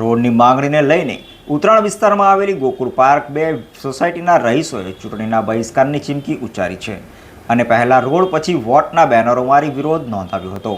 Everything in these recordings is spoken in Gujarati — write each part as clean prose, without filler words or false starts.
રોડની માંગણીને લઈને ઉત્તરાણ વિસ્તારમાં આવેલી ગોકુળ પાર્ક 2 સોસાયટીના રહીશોએ ચૂંટણીના બહિષ્કારની ચીમકી ઉચ્ચારી છે અને પહેલા રોડ પછી વોટના બેનરો મારી વિરોધ નોંધાવ્યો હતો।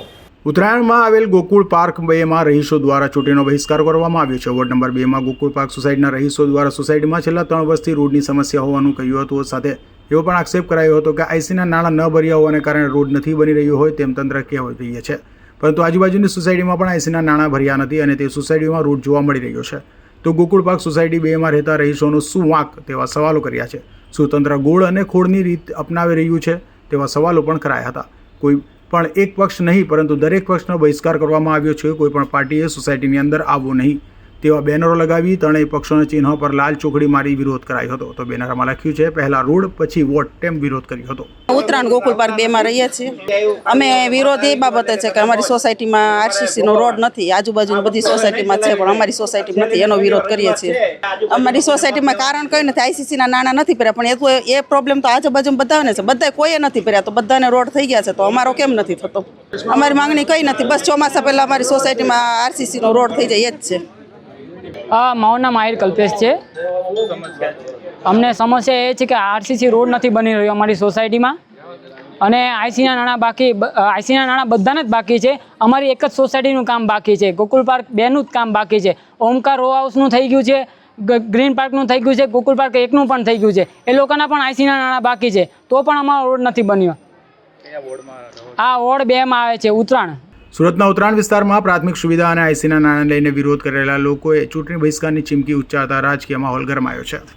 ઉત્તરાયણમાં આવેલ ગોકુળ પાર્ક 2માં રહીશો દ્વારા ચૂંટણીનો બહિષ્કાર કરવામાં આવ્યો છે। વોર્ડ નંબર 2માં ગોકુળ પાર્ક સોસાયટીના રહીશો દ્વારા સોસાયટીમાં છેલ્લા 3 વર્ષથી રોડની સમસ્યા હોવાનું કહ્યું હતું। સાથે એવો પણ આક્ષેપ કરાયો હતો કે આઈસીના નાણાં ન ભર્યા હોવાને કારણે રોડ નથી બની રહ્યો હોય તેમ તંત્ર કહેવાય રહ્યું છે, પરંતુ આજુબાજુની સોસાયટીમાં પણ આઈસીના નાણાં ભર્યા નથી અને તે સોસાયટીમાં રોડ જોવા મળી રહ્યો છે। તો ગોકુળ પાર્ક સોસાયટી 2માં રહેતા રહીશોનો શું વાંક તેવા સવાલો કર્યા છે। શું તંત્ર ગોળ અને ખોળની રીત અપનાવી રહ્યું છે તેવા સવાલો પણ કરાયા હતા। કોઈ પણ એક પક્ષ નહીં પરંતુ દરેક પક્ષનો બહિષ્કાર કરવામાં આવ્યો છે। કોઈ પણ પાર્ટીએ સોસાયટીની અંદર આવવું નહીં તેવા બેનરો લગાવી ત્રણેય પક્ષોના ચિહ્નો પર લાલ ચોકડી મારી વિરોધ કરાયો હતો। તો બેનરમાં લખ્યું છે પહેલા રોડ પછી વોટ તેમ વિરોધ કર્યો હતો। ઉત્તરાયણ ગોકુળ પાર્ક 2માં રહીએ છીએ અમે। વિરોધ એ બાબતે છે કે અમારી સોસાયટીમાં આરસીસીનો રોડ નથી, આજુબાજુની બધી સોસાયટીમાં છે પણ અમારી સોસાયટીમાં નથી, એનો વિરોધ કરીએ છીએ। અમારી સોસાયટીમાં કારણ કઈ નથી, આઈસીસીના નાણાં નથી ભર્યા, પણ એ પ્રોબ્લેમ તો આજુબાજુ બધાને છે, બધા કોઈએ નથી ભર્યા તો બધાને રોડ થઈ ગયા છે, તો અમારો કેમ નથી થતો? અમારી માંગણી કઈ નથી, બસ ચોમાસા પહેલા અમારી સોસાયટીમાં આરસીસીનો રોડ થઈ જાય એ જ છે। મારું નામ આહિર કલ્પેશ છે। અમને સમસ્યા એ છે કે આરસીસી રોડ નથી બની રહ્યો અમારી સોસાયટીમાં અને આઈસીના નાણાં બધાને જ બાકી છે। અમારી એક જ સોસાયટીનું કામ બાકી છે, ગોકુળ પાર્ક 2નું જ કામ બાકી છે। ઓમકાર રો હાઉસનું થઈ ગયું છે, ગ્રીન પાર્કનું થઈ ગયું છે, ગોકુળ પાર્ક 1નું પણ થઈ ગયું છે, એ લોકોના પણ આઈસીના નાણાં બાકી છે, તો પણ અમારો રોડ નથી બન્યો। આ વોર્ડ 2માં આવે છે, ઉત્તરાયણ। સુરતના ઉત્તરાયણ વિસ્તારમાં પ્રાથમિક સુવિધા અને આઈસીના નાણાં લઈને વિરોધ કરેલા લોકોએ ચૂંટણી બહિષ્કારની ચીમકી ઉચ્ચારતા રાજકીય માહોલ ગરમાયો છે।